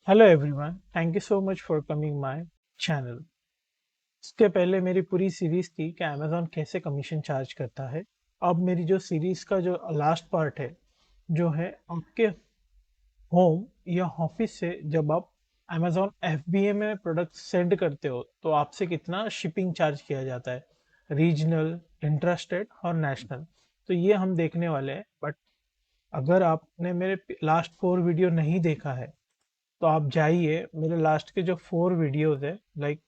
Hello everyone, thank you so much for coming my channel. इसके पहले मेरी पूरी सीरीज थी कि अमेज़न कैसे कमीशन चार्ज करता है। अब मेरी जो सीरीज का जो लास्ट पार्ट है, जो है आपके होम या ऑफिस से जब आप अमेज़न एफबीए में प्रोडक्ट सेंड करते हो तो आपसे कितना शिपिंग चार्ज किया जाता है, रीजनल, इंट्रास्टेट और नेशनल। तो ये हम देखने वाले हैं। बट अगर आपने मेरे लास्ट 4 वीडियो नहीं देखा है तो आप जाइए मेरे लास्ट के जो 4 वीडियोस है। लाइक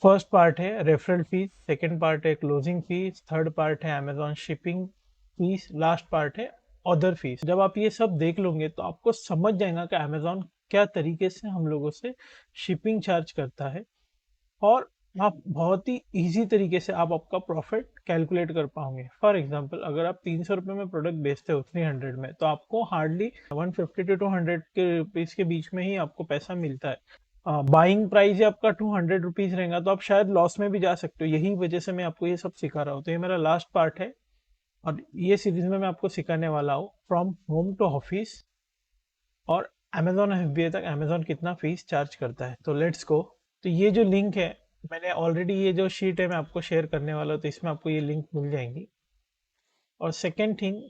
फर्स्ट पार्ट है रेफरल फीस, सेकंड पार्ट है क्लोजिंग फीस, थर्ड पार्ट है Amazon shipping fees, last part है अदर फीस। जब आप ये सब देख लोगे तो आपको समझ जाएगा कि अमेजॉन क्या तरीके से हम लोगों से शिपिंग चार्ज करता है, और आप बहुत ही इजी तरीके से आप आपका प्रॉफिट कैलकुलेट कर पाओगे। फॉर एग्जांपल, अगर आप 300 रुपये में प्रोडक्ट बेचते हो 300 में, तो आपको हार्डली 150 to 200 के रुपीज़ के बीच में ही आपको पैसा मिलता है। बाइंग प्राइस आपका 200 रुपीज़ रहेगा तो आप शायद लॉस में भी जा सकते हो। यही वजह से मैं आपको ये सब सिखा रहा हूँ। तो ये मेरा लास्ट पार्ट है और ये सीरीज में मैं आपको सिखाने वाला हूँ फ्रॉम होम टू ऑफिस और अमेजॉन एफबीए तक अमेजॉन कितना फीस चार्ज करता है। तो लेट्स गो। तो ये जो लिंक है, मैंने ऑलरेडी ये जो शीट है मैं आपको शेयर करने वाला हूँ, तो इसमें आपको ये लिंक मिल जाएंगी। और सेकेंड थिंग,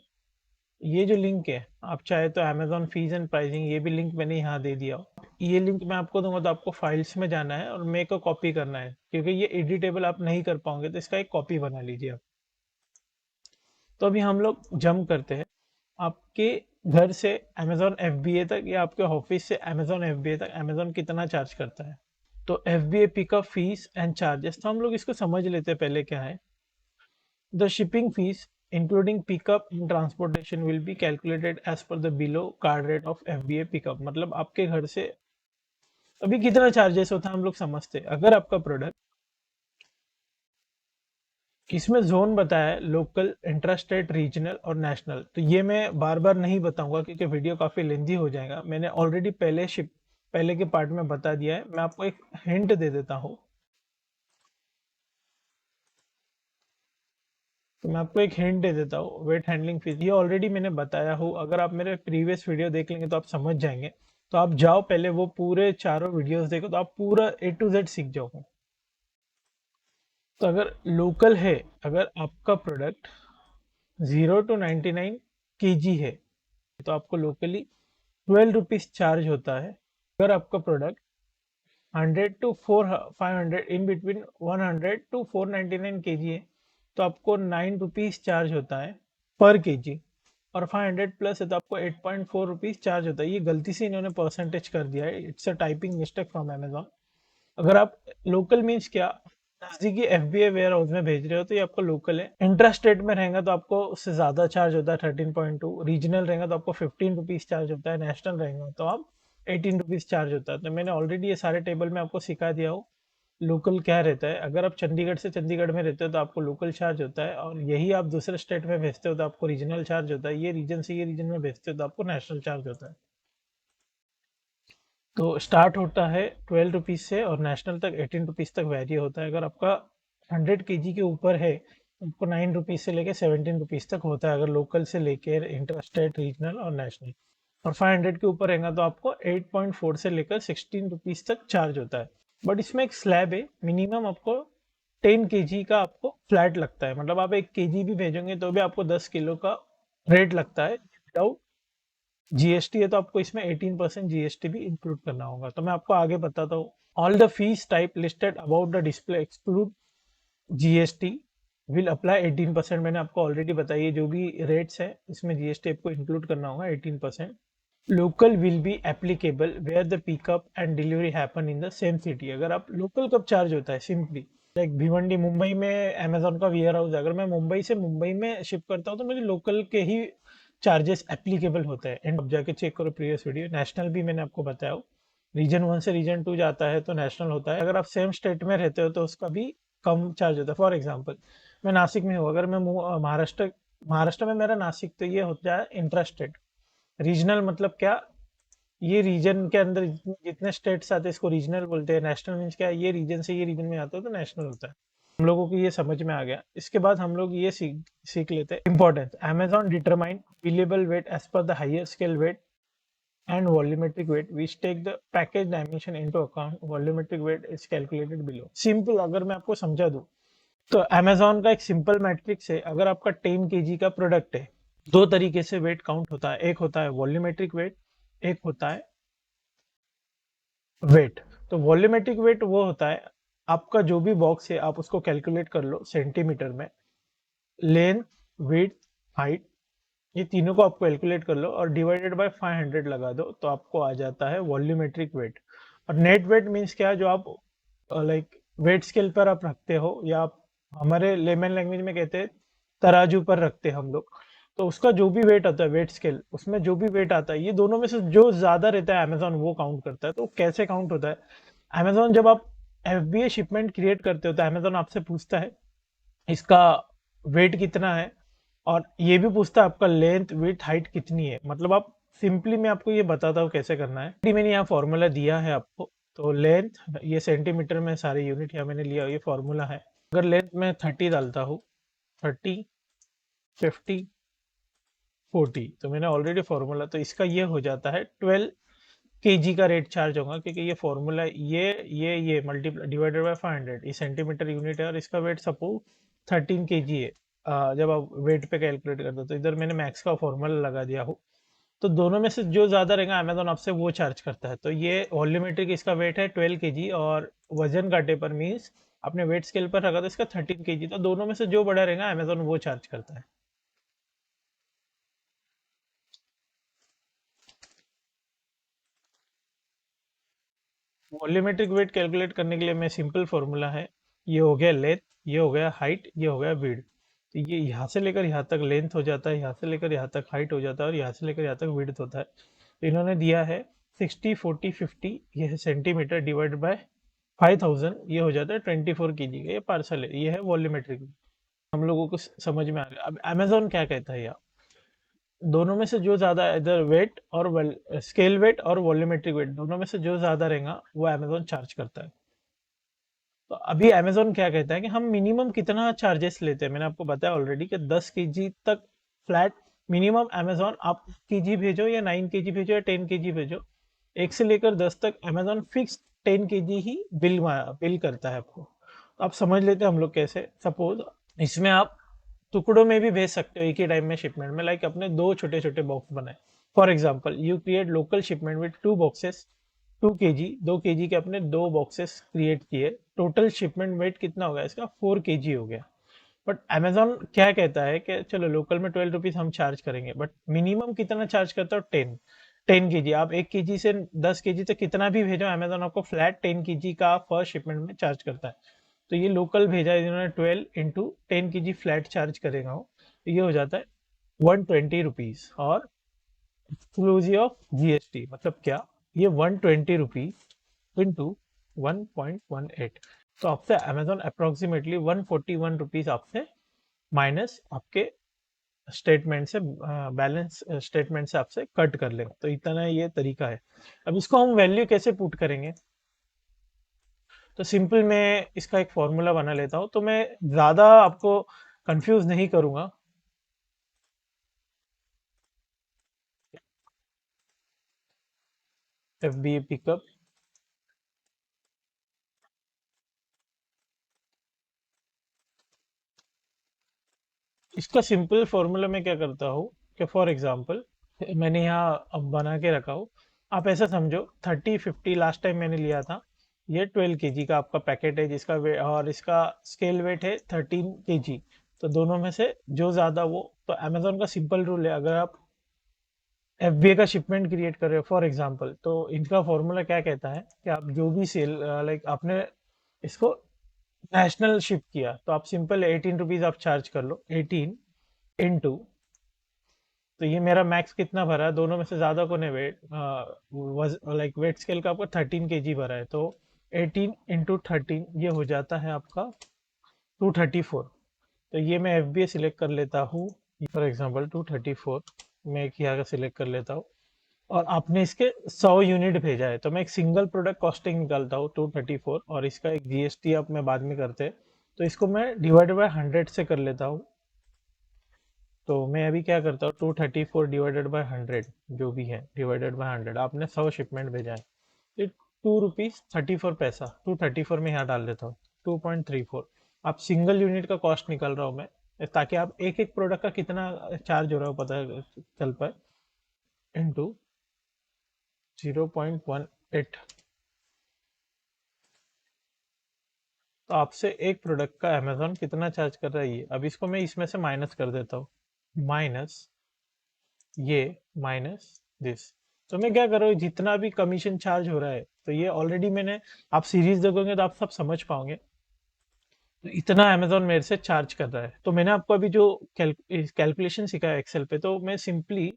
ये जो लिंक है आप चाहे तो अमेजॉन फीस एंड प्राइसिंग, ये भी लिंक मैंने यहाँ दे दिया हो। ये लिंक मैं आपको दूंगा तो आपको फाइल्स में जाना है और मेरे को कॉपी करना है, क्योंकि ये एडिटेबल आप नहीं कर पाओगे, तो इसका एक कॉपी बना लीजिए आप। तो अभी हम लोग जंप करते हैं आपके घर से अमेजॉन एफबीए तक या आपके ऑफिस से अमेजॉन एफबीए तक अमेजॉन कितना चार्ज करता है। तो FBA pickup fees and charges, तो हम लोग इसको समझ लेते हैं पहले क्या है। The shipping fee including pickup and transportation will be calculated as per the below card rate of FBA pickup. मतलब आपके घर से अभी कितना चार्जेस होता है हम लोग समझते हैं। अगर आपका प्रोडक्ट, इसमें जोन बताया है लोकल, इंट्रास्टेट, रीजनल और नेशनल, तो ये मैं बार बार नहीं बताऊंगा क्योंकि वीडियो काफी लेंथी हो जाएगा। मैंने ऑलरेडी पहले के पार्ट में बता दिया है। मैं आपको एक हिंट दे देता हूँ। तो मैं आपको एक हिंट दे देता हूँ। वेट हैंडलिंग फीस ये ऑलरेडी मैंने बताया हूँ, अगर आप मेरे प्रीवियस वीडियो देख लेंगे तो आप समझ जाएंगे। तो आप जाओ पहले वो पूरे चारों वीडियोस देखो, तो आप पूरा A to Z सीख जाओगे। तो अगर लोकल है, अगर आपका प्रोडक्ट 0 to 99 kg है, तो आपको लोकली 12 रुपीज चार्ज होता है। अगर आपका product 100 to 500 in between 100 to 499 kg है, तो आपको 9 रुपीज चार्ज होता है पर केजी। और 500 प्लस है तो आपको 8.4 रुपीज चार्ज होता है। ये गलती से इन्होंने परसेंटेज कर दिया है, it's a typing mistake from Amazon. अगर आप लोकल मीन्स क्या, नजदीकी एफबीए वेयर हाउस में भेज रहे हो तो ये आपको लोकल है। इंट्रा स्टेट में रहेगा तो आपको उससे ज्यादा चार्ज होता है 13.2, रीजनल रहेगा तो आपको 15 रुपीज चार्ज होता है, नेशनल रहेगा तो आप 18 रुपीज चार्ज होता है। तो मैंने ऑलरेडी ये सारे टेबल में आपको सिखा दिया हो लोकल क्या रहता है। अगर आप चंडीगढ़ से चंडीगढ़ में रहते हो तो आपको लोकल चार्ज होता है, और यही आप दूसरे स्टेट में भेजते हो तो आपको रीजनल चार्ज होता है। ये रीजन से ये रीजन में भेजते हो तो आपको नेशनल चार्ज होता है। तो स्टार्ट होता है 12 रुपीज से और नेशनल तक 18 रुपीज तक वेरी होता है। अगर आपका 100 kg के ऊपर है तो आपको 9 रुपीज से लेकर 17 रुपीज तक होता है, अगर लोकल से लेकर इंटर स्टेट, रीजनल और नेशनल। और 500 के ऊपर रहेगा तो आपको 8.4 से लेकर 16 रुपीज तक चार्ज होता है। बट इसमें एक स्लैब है, मिनिमम आपको 10 kg का आपको फ्लैट लगता है। मतलब आप 1 kg भी भेजोगे तो भी आपको 10 किलो का रेट लगता है विदाउट जीएसटी है। तो आपको इसमें 18% जीएसटी भी इंक्लूड करना होगा। तो मैं आपको आगे बताता हूँ। All the fees type listed about the display exclude GST will apply 18%। मैंने आपको ऑलरेडी बताई है, जो भी रेट्स है इसमें जीएसटी आपको इंक्लूड करना होगा 18%। Local will be applicable where the pickup and delivery happen in the same city. अगर आप लोकल कब चार्ज होता है, सिंपली लाइक भिवंडी मुंबई में अमेजोन का वेयर हाउस है, अगर मैं मुंबई से मुंबई में शिप करता हूँ तो मुझे लोकल के ही चार्जेस एप्लीकेबल होते हैं। एंड अब जाके चेक करो प्रीवियस वीडियो। नेशनल भी मैंने आपको बताया हो, रीजन 1 से रीजन 2 जाता है तो नेशनल होता है। अगर आप सेम स्टेट में रहते हो तो उसका भी कम चार्ज होता है। फॉर एग्जाम्पल, मैं नासिक में हूँ, अगर मैं महाराष्ट्र महाराष्ट्र में मेरा नासिक, तो ये होता है इंट्रा स्टेट। रीजनल मतलब क्या, ये रीजन के अंदर जितने स्टेट्स आते हैं इसको रीजनल बोलते हैं। नेशनल मीन्स क्या है, ये रीजन से ये रीजन में आता है तो नेशनल होता है। हम लोगों को ये समझ में आ गया। इसके बाद हम लोग ये सीख लेते हैं importance. Amazon determine billable weight as per the higher scale weight and volumetric weight which take the package dimension into account. Volumetric weight is calculated below. Simple अगर मैं आपको समझा दूं तो Amazon का एक सिंपल मैट्रिक्स है. अगर आपका 10 kg का प्रोडक्ट है, दो तरीके से वेट काउंट होता है. एक होता है वॉल्यूमेट्रिक वेट, एक होता है वेट. तो वॉल्यूमेट्रिक वेट वो होता है आपका जो भी बॉक्स है आप उसको कैलकुलेट कर लो सेंटीमीटर में. लेंथ, विड्थ, हाइट, ये तीनों को आप कैलकुलेट कर लो और डिवाइडेड बाय 500 लगा दो तो आपको आ जाता है वॉल्यूमेट्रिक वेट. और नेट वेट मीन्स क्या है, जो आप लाइक वेट स्केल पर आप रखते हो, या आप हमारे लेमन लैंग्वेज में कहते हैं तराजू पर रखते हैं हम लोग. तो उसका जो भी वेट आता है वेट स्केल, उसमें जो भी वेट आता है, ये दोनों में से जो ज्यादा रहता है अमेजोन वो काउंट करता है. तो कैसे काउंट होता है? अमेजोन जब आप एफबीए शिपमेंट क्रिएट करते हो तो अमेजोन आपसे पूछता है इसका वेट कितना है, और ये भी पूछता है आपका लेंथ, विड्थ, हाइट कितनी है. मतलब आप सिंपली मैं आपको ये बताता हूँ कैसे करना है. मैंने यहाँ फॉर्मूला दिया है आपको. तो लेंथ, ये सेंटीमीटर में सारे यूनिट यहाँ मैंने लिया, ये फॉर्मूला है. अगर लेंथ में 30 डालता हूँ, 30, 50, 40, तो मैंने ऑलरेडी फॉर्मूला, तो इसका ये हो जाता है 12 kg का रेट चार्ज होगा, क्योंकि ये फॉर्मूला ये मल्टीप्लाई डिवाइडेड बाय 500, ये सेंटीमीटर यूनिट है और इसका वेट सपोज 13 kg है. जब आप वेट पे कैलकुलेट करते हो तो इधर मैंने मैक्स का फॉर्मूला लगा दिया हो. तो दोनों में से जो ज्यादा रहेगा अमेजोन आपसे वो चार्ज करता है. तो ये वॉल्यूमेट्रिक इसका वेट है 12 kg, और वजन काटे पर मीन्स आपने वेट स्केल पर रखा तो इसका 13 kg. तो दोनों में से जो बड़ा रहेगा अमेजोन वो चार्ज करता है. वॉल्यूमेट्रिक वेट कैलकुलेट करने के लिए मैं सिंपल फॉर्मूला है, ये हो गया लेंथ, ये हो गया हाइट, ये हो गया विड्थ. तो ये यहाँ से लेकर यहाँ तक लेंथ हो जाता है, यहाँ से लेकर यहाँ तक हाइट हो जाता है, और यहाँ से लेकर यहाँ तक विड्थ होता है. तो इन्होंने दिया है 60, 40, 50, ये है सेंटीमीटर, डिवाइड बाय 5000, ये हो जाता है 24 kg का. ये पार्सल है, ये है वॉल्यूमेट्रिक. हम लोगों को समझ में आ गया. अब अमेजोन क्या कहता है यार, दोनों में से जो ज्यादा, इधर वेट और स्केल वेट और वॉल्यूमेट्रिक वेट, दोनों में से जो ज्यादा रहेगा वो अमेजोन चार्ज करता है. तो अभी अमेजोन क्या कहता है कि हम मिनिमम कितना चार्जेस लेते हैं. मैंने आपको बताया ऑलरेडी कि 10 kg तक फ्लैट मिनिमम. अमेजोन आप केजी भेजो या 9 kg भेजो या 10 kg भेजो, 1 से लेकर 10 तक अमेजोन फिक्स 10 kg ही बिल करता है आपको. तो आप समझ लेते हैं हम लोग कैसे. सपोज इसमें आप टुकड़ों में भी भेज सकते हो एक ही टाइम में शिपमेंट में. लाइक अपने दो छोटे छोटे बॉक्स बनाए. For example you create local shipment with 2 boxes, 2 kg, 2 kg के अपने दो बॉक्सेस क्रिएट किए. टोटल शिपमेंट वेट कितना हो गया इसका? 4 kg हो गया. बट अमेजोन क्या कहता है कि चलो लोकल में 12 रुपीज हम चार्ज करेंगे, बट मिनिमम कितना चार्ज करता हो? 10 kg. आप 1 kg से 10 kg तक कितना भी भेजो, अमेजोन आपको फ्लैट 10 kg का फर्स्ट शिपमेंट में चार्ज करता है. तो ये लोकल भेजा है इन्होंने 12 × 10 kg फ्लैट चार्ज करेगा वो, तो ये हो जाता है 120 रुपीज, और एक्सक्लूसिव ऑफ जीएसटी. मतलब क्या, ये 120 रुपीज इंटू 1.18. तो आपसे अमेजोन अप्रोक्सीमेटली 141 रुपीज आपसे माइनस आपके स्टेटमेंट से, बैलेंस स्टेटमेंट से आपसे कट कर लेगा. तो इतना ये तरीका है. अब इसको हम वैल्यू कैसे पुट करेंगे? तो सिंपल मैं इसका एक फॉर्मूला बना लेता हूं, तो मैं ज्यादा आपको कंफ्यूज नहीं करूंगा. एफ बी ए पिकअप, इसका सिंपल फॉर्मूला मैं क्या करता हूँ कि फॉर एग्जांपल मैंने यहाँ अब बना के रखा हूँ. आप ऐसा समझो 30, 50 लास्ट टाइम मैंने लिया था. ये 12 kg का आपका पैकेट है जिसका वेट, और इसका स्केल वेट है 13 kg. तो दोनों में से जो ज्यादा वो, तो अमेजोन का सिंपल रूल है, अगर आप एफबीए का शिपमेंट क्रिएट कर रहे हो फॉर एग्जांपल, तो इनका फॉर्मूला क्या कहता है कि आप जो भी सेल, लाइक आपने इसको नेशनल शिप किया तो आप सिंपल 18 रुपीज आप चार्ज कर लो. 18 इंटू, तो ये मेरा मैक्स कितना भरा है, दोनों में से ज्यादा को ने वेट, लाइक वेट स्केल का आपका 13 kg भरा है, तो 18 × 13 ये हो जाता है आपका 234. तो ये मैं एफ बी ए सिलेक्ट कर लेता हूँ. फॉर एग्जाम्पल 234 मैं एक यहाँ का सिलेक्ट कर लेता हूँ, और आपने इसके 100 यूनिट भेजा है, तो मैं एक सिंगल प्रोडक्ट कॉस्टिंग निकालता हूँ 234, और इसका एक जीएसटी आप मैं बाद में करते हैं. तो इसको मैं डिवाइड बाय 100 से कर लेता हूँ. तो मैं अभी क्या करता हूँ, 234 डिवाइडेड बाय 100 जो भी है डिवाइडेड बाय 100, आपने 100 शिपमेंट भेजा है तो 2 रुपीज़ 34 पैसा, 234 में यहाँ डाल देता हूँ 2.34। आप सिंगल यूनिट का कॉस्ट निकाल रहा हूँ मैं, ताकि आप एक एक प्रोडक्ट का कितना चार्ज हो रहा हो पता चल पाए, इंटू 0.18। तो आपसे एक प्रोडक्ट का अमेजोन कितना चार्ज कर रहा है ये, अब इसको मैं इसमें से माइनस कर देता हूँ, माइनस ये माइनस दिस। तो मैं क्या कर रहा हूँ, जितना भी कमीशन चार्ज हो रहा है तो ये ऑलरेडी मैंने, आप सीरीज देखोगे तो आप सब समझ पाओगे, तो इतना अमेजोन मेरे से चार्ज कर रहा है। तो मैंने आपको अभी जो कैलकुलेशन सिखाया एक्सेल पे, तो मैं सिंपली,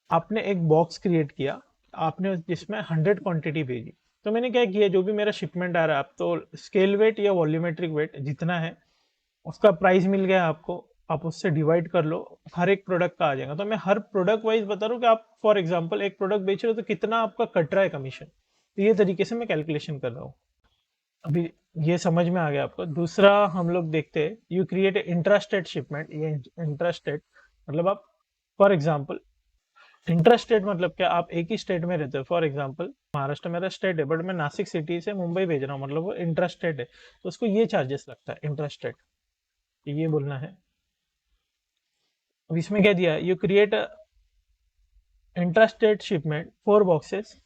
आपने एक बॉक्स क्रिएट किया, आपने जिसमें 100 क्वांटिटी भेजी। तो मैंने क्या किया, जो भी मेरा शिपमेंट आ रहा है, आप तो स्केल वेट या वॉल्यूमेट्रिक वेट जितना है उसका प्राइस मिल गया आपको, आप उससे डिवाइड कर लो, हर एक प्रोडक्ट का आ जाएगा। तो मैं हर प्रोडक्ट वाइज बता रहा हूँ कि आप फॉर एग्जांपल एक प्रोडक्ट बेच रहे हो तो कितना आपका कट रहा है कमीशन, तो ये तरीके से मैं कैलकुलेशन कर रहा हूँ। अभी ये समझ में आ गया आपको। दूसरा हम लोग देखते हैं, यू क्रिएट इंट्रास्टेट शिपमेंट। ये इंट्रास्टेट मतलब आप, फॉर एग्जांपल इंट्रास्टेट मतलब क्या, आप एक ही स्टेट में रहते हो, फॉर एग्जांपल महाराष्ट्र मेरा स्टेट है बट मैं नासिक सिटी से मुंबई भेज रहा हूँ, मतलब वो इंट्रास्टेट है, तो उसको ये चार्जेस लगता है इंट्रास्टेट, ये बोलना है। अब इसमें क्या दिया है, you create intrastate shipment 4 boxes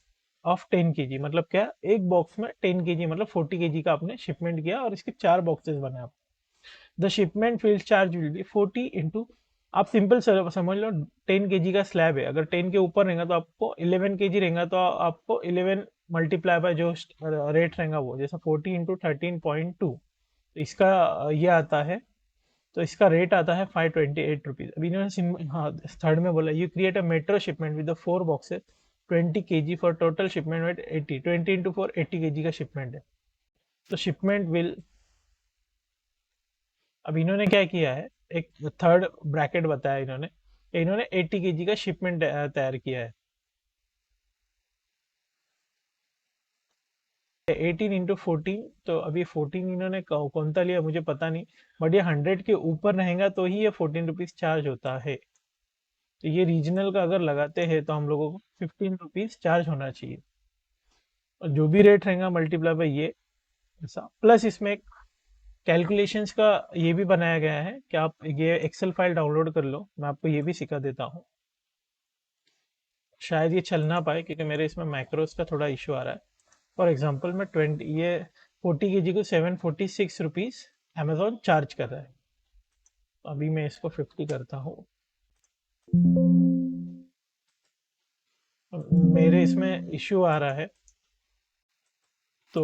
of 10 kg, मतलब क्या, एक बॉक्स में 10 kg मतलब 40 kg का आपने शिपमेंट किया और इसके 4 बॉक्सेस बने आप। The shipment field charge will be 40 into, आप सिंपल समझ लो 10 kg का स्लैब है, अगर 10 के ऊपर रहेगा तो आपको 11 kg रहेगा, तो आपको 11 मल्टीप्लाई बाय जो रेट रहेगा वो, जैसा 40 इंटू 13.2, इसका ये आता है, तो इसका रेट आता है 528 रुपीज। अभी इन्होंने हाँ थर्ड में बोला, you create a metro shipment with 4 boxes 20 kg for total shipment weight 80, 20 into 4 80 kg का शिपमेंट है, तो शिपमेंट विल, अब इन्होंने क्या किया है, एक थर्ड ब्रैकेट बताया इन्होंने, इन्होंने 80 kg का शिपमेंट तैयार किया है, 18 इंटू 14, तो अभी 14 इन्होंने कौन सा लिया मुझे पता नहीं, बट ये 100 के ऊपर रहेगा तो ही ये 14 रुपीज चार्ज होता है। तो ये रीजनल का अगर लगाते हैं तो हम लोगों को 15 रुपीज चार्ज होना चाहिए, और जो भी रेट रहेगा मल्टीप्लाई बाय ये, ऐसा प्लस इसमें एक कैलकुलेशंस का ये भी बनाया गया है कि आप ये एक्सेल फाइल डाउनलोड कर लो, मैं आपको ये भी सिखा देता हूँ। शायद ये चल ना पाए क्योंकि मेरे इसमें मैक्रोस का थोड़ा इशू आ रहा है। फॉर एग्जांपल मैं 20 ये 40 kg को 746 रुपीज अमेजोन चार्ज कर रहा है, अभी मैं इसको 50 करता हूँ, मेरे इसमें इशू आ रहा है, तो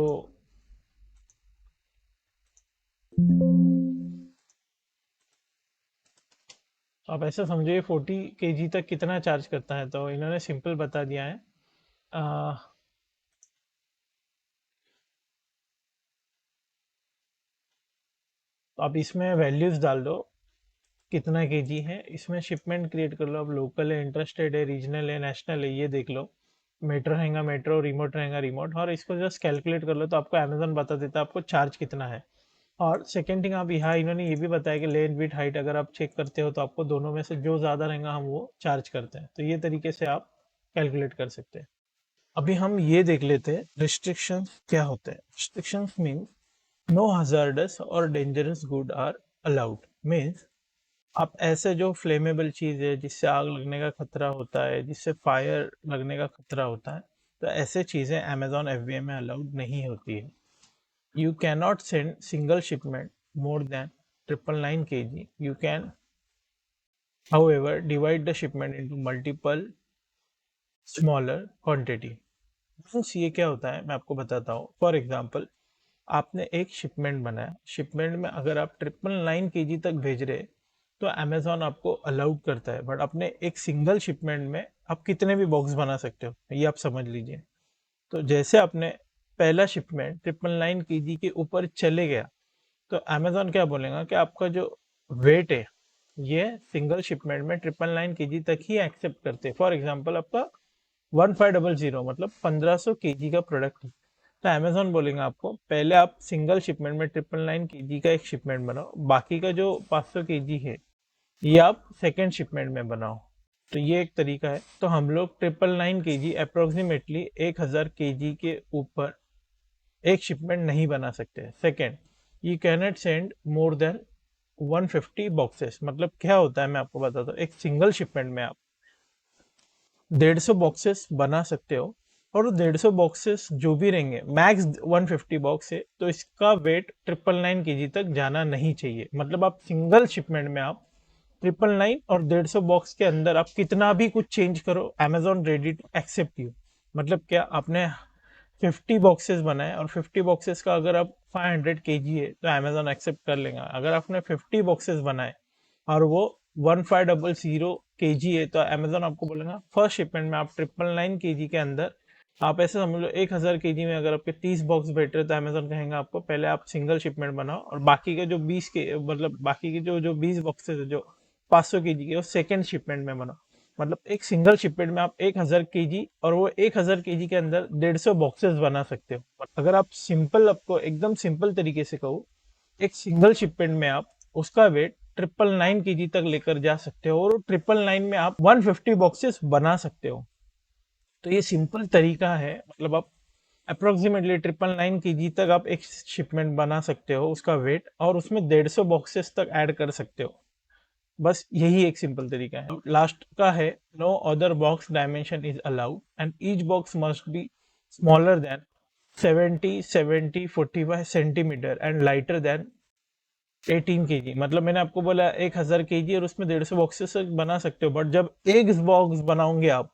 आप ऐसा समझिए 40 kg तक कितना चार्ज करता है, तो इन्होंने सिंपल बता दिया है। आ, तो आप इसमें वैल्यूज डाल दो, कितना केजी है, इसमें शिपमेंट क्रिएट कर लो, अब लोकल है, इंटरस्टेट है, रीजनल है, नेशनल है, ये देख लो, मेट्रो रहेगा मेट्रो, रिमोट रहेगा रिमोट, और इसको जस्ट कैलकुलेट कर लो तो आपको अमेजोन बता देता है आपको चार्ज कितना है। और सेकेंड थिंग, आप यहाँ इन्होंने ये भी बताया कि लेंथ विड्थ हाइट अगर आप चेक करते हो तो आपको दोनों में से जो ज़्यादा रहेगा हम वो चार्ज करते हैं, तो ये तरीके से आप कैलकुलेट कर सकते हैं। अभी हम ये देख लेते हैं रिस्ट्रिक्शंस क्या होते हैं। रिस्ट्रिक्शंस मीन नो हजार्डस और dangerous good are allowed, means आप ऐसे जो फ्लेमेबल चीज़ है जिससे आग लगने का खतरा होता है, जिससे फायर लगने का खतरा होता है, तो ऐसे चीज़ें अमेजोन एफबीए में अलाउड नहीं होती है। You cannot send single shipment more than 999 kg. You can, however, divide the shipment into multiple smaller quantity. Means ये क्या होता है मैं आपको बताता हूँ। फॉर एग्जाम्पल, आपने एक शिपमेंट बनाया, शिपमेंट में अगर आप 999 kg तक भेज रहे तो अमेजोन आपको अलाउड करता है, बट अपने एक सिंगल शिपमेंट में आप कितने भी बॉक्स बना सकते हो, ये आप समझ लीजिए। तो जैसे आपने पहला शिपमेंट 999 kg के ऊपर चले गया तो अमेजोन क्या बोलेगा कि आपका जो वेट है ये सिंगल शिपमेंट में 999 kg तक ही एक्सेप्ट करते हैं। फॉर एग्जांपल आपका 1500 मतलब 1500 kg का प्रोडक्ट है, तो अमेजोन बोलेंगे आपको पहले आप सिंगल शिपमेंट में 999 kg का एक शिपमेंट बनाओ, बाकी का जो 500 kg है ये आप सेकेंड शिपमेंट में बनाओ। तो ये एक तरीका है। तो हम लोग 999 kg अप्रोक्सीमेटली 1000 kg के ऊपर एक शिपमेंट नहीं बना सकते। Second, you cannot send more than 150 boxes. मतलब क्या होता है मैं आपको बताता हूँ। एक सिंगल शिपमेंट में आप 150 बॉक्सेस बना सकते हो, और 150 बॉक्सेस जो भी रहेंगे, मैक्स 150 बॉक्स है, तो इसका वेट 999 kg तक जाना नहीं चाहिए। मतलब आप सिंगल शिपमेंट में आप 999 और 150 बॉक्स के अंदर आप कितना भी कुछ चेंज करो, Amazon ready to accept you. मतलब क्या, आपने 50 बॉक्सेस बनाए और 50 बॉक्सेस का अगर आप 500 kg है तो Amazon एक्सेप्ट कर लेगा। अगर आपने 50 बॉक्सेस बनाए और वो 1500 kg है तो Amazon आपको बोलेगा फर्स्ट शिपमेंट में आप 999 kg के अंदर, आप ऐसे समझ लो 1000 kg में अगर आपके 30 बॉक्स बैठ रहे तो Amazon कहेंगे आपको पहले आप सिंगल शिपमेंट बनाओ, और बाकी के जो 20 के मतलब बाकी के जो 20 बॉक्सेस है जो 500 kg के, वो सेकेंड शिपमेंट में बनाओ। मतलब एक सिंगल शिपमेंट में आप 1000 kg और वो 1000 kg के अंदर 150 बॉक्सेस बना सकते हो। अगर आप सिंपल, आपको एकदम सिंपल तरीके से कहूँ, एक सिंगल शिपमेंट में आप उसका वेट 999 kg तक लेकर जा सकते हो, और 999 में आप 150 बॉक्सेस बना सकते हो। तो ये सिंपल तरीका है। मतलब आप अप्रोक्सीमेटली 999 kg तक आप एक शिपमेंट बना सकते हो उसका वेट, और उसमें 150 बॉक्सेस तक ऐड कर सकते हो। बस यही एक सिंपल तरीका है। लास्ट का है, no other box dimension is allowed and each box must be smaller than 45 centimetre and lighter than 18 kg। मतलब मैंने आपको बोला 1000 kg और उसमें 150 बॉक्सेस बना सकते हो, बट जब एक बॉक्स बनाओगे आप,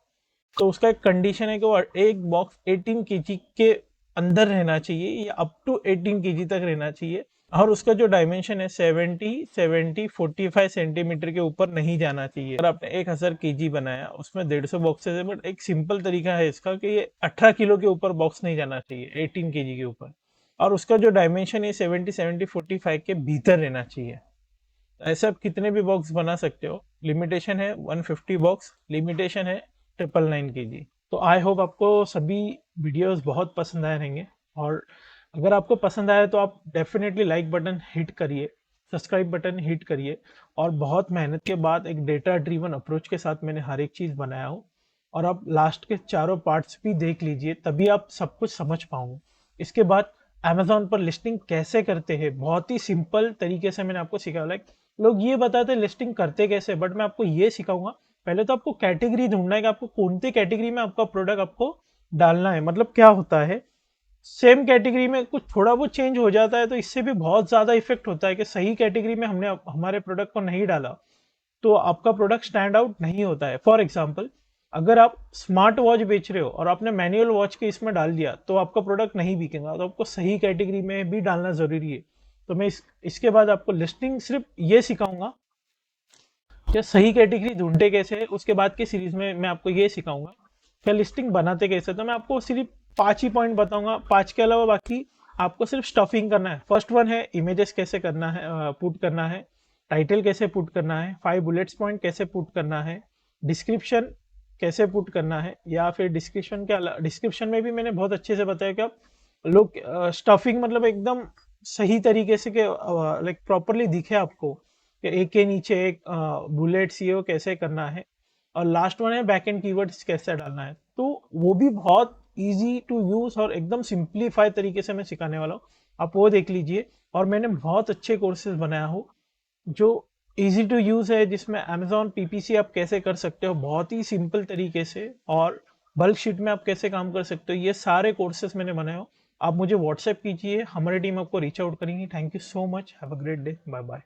तो उसका एक कंडीशन है कि वो एक बॉक्स 18 kg के अंदर रहना चाहिए या अप टू 18 kg तक रहना चाहिए, और उसका जो डायमेंशन है 45 सेंटीमीटर के ऊपर नहीं जाना चाहिए। अगर आपने 1000 kg बनाया, उसमें 150 बॉक्सेस है, बट एक सिंपल तरीका है इसका कि ये 18 किलो के ऊपर बॉक्स नहीं जाना चाहिए 18 kg के ऊपर, और उसका जो डायमेंशन है 45 के भीतर रहना चाहिए। ऐसे आप कितने भी बॉक्स बना सकते हो। लिमिटेशन है 150 बॉक्स, लिमिटेशन है 999 kg। तो आई होप आपको सभी वीडियोस बहुत पसंद आए रहेंगे, और अगर आपको पसंद आया तो आप डेफिनेटली लाइक बटन हिट करिए, सब्सक्राइब बटन हिट करिए। और बहुत मेहनत के बाद एक डेटा ड्रिवन अप्रोच के साथ मैंने हर एक चीज़ बनाया हूँ, और आप लास्ट के चारों पार्ट्स भी देख लीजिए, तभी आप सब कुछ समझ पाओगे। इसके बाद अमेजोन पर लिस्टिंग कैसे करते हैं, बहुत ही सिंपल तरीके से मैंने आपको सिखाया। लाइक लोग ये बताते हैं लिस्टिंग करते कैसे, बट मैं आपको ये सिखाऊंगा। पहले तो आपको कैटेगरी ढूंढना है कि आपको कौन सी कैटेगरी में आपका प्रोडक्ट आपको डालना है। मतलब क्या होता है, सेम कैटेगरी में कुछ थोड़ा बहुत चेंज हो जाता है तो इससे भी बहुत ज्यादा इफेक्ट होता है कि सही कैटेगरी में हमने हमारे प्रोडक्ट को नहीं डाला तो आपका प्रोडक्ट स्टैंड आउट नहीं होता है। फॉर एग्जाम्पल, अगर आप स्मार्ट वॉच बेच रहे हो और आपने मैनुअल वॉच के इसमें डाल दिया तो आपका प्रोडक्ट नहीं बिकेगा। तो आपको सही कैटेगरी में भी डालना जरूरी है। तो मैं इसके बाद आपको लिस्टिंग सिर्फ ये सिखाऊंगा कि सही कैटेगरी ढूंढते कैसे है। उसके बाद की सीरीज में मैं आपको ये सिखाऊंगा कि लिस्टिंग बनाते कैसे। तो मैं आपको सिर्फ 5 ही पॉइंट बताऊंगा, 5 के अलावा बाकी आपको सिर्फ स्टफिंग करना है। फर्स्ट वन है इमेजेस कैसे करना है, पुट करना है। टाइटल कैसे पुट करना है, 5 बुलेट्स पॉइंट कैसे पुट करना है, डिस्क्रिप्शन कैसे पुट करना है, या फिर डिस्क्रिप्शन के अलावा डिस्क्रिप्शन में भी मैंने बहुत अच्छे से बताया कि आप लोग स्टफिंग मतलब एकदम सही तरीके से लाइक प्रॉपरली दिखे आपको कि एक के नीचे एक बुलेट्स ये कैसे करना है। और लास्ट वन है बैक एंड कीवर्ड्स कैसे डालना है। तो वो भी बहुत इजी टू यूज और एकदम सिंप्लीफाई तरीके से मैं सिखाने वाला हूँ, आप वो देख लीजिए। और मैंने बहुत अच्छे कोर्सेज बनाया हो जो इजी टू यूज है, जिसमें Amazon PPC आप कैसे कर सकते हो बहुत ही सिंपल तरीके से, और बल्क शीट में आप कैसे काम कर सकते हो, ये सारे कोर्सेज मैंने बनाए हो। आप मुझे व्हाट्सएप कीजिए, हमारी टीम आपको रीच आउट करेंगी। Thank you so much, have a great day, bye bye.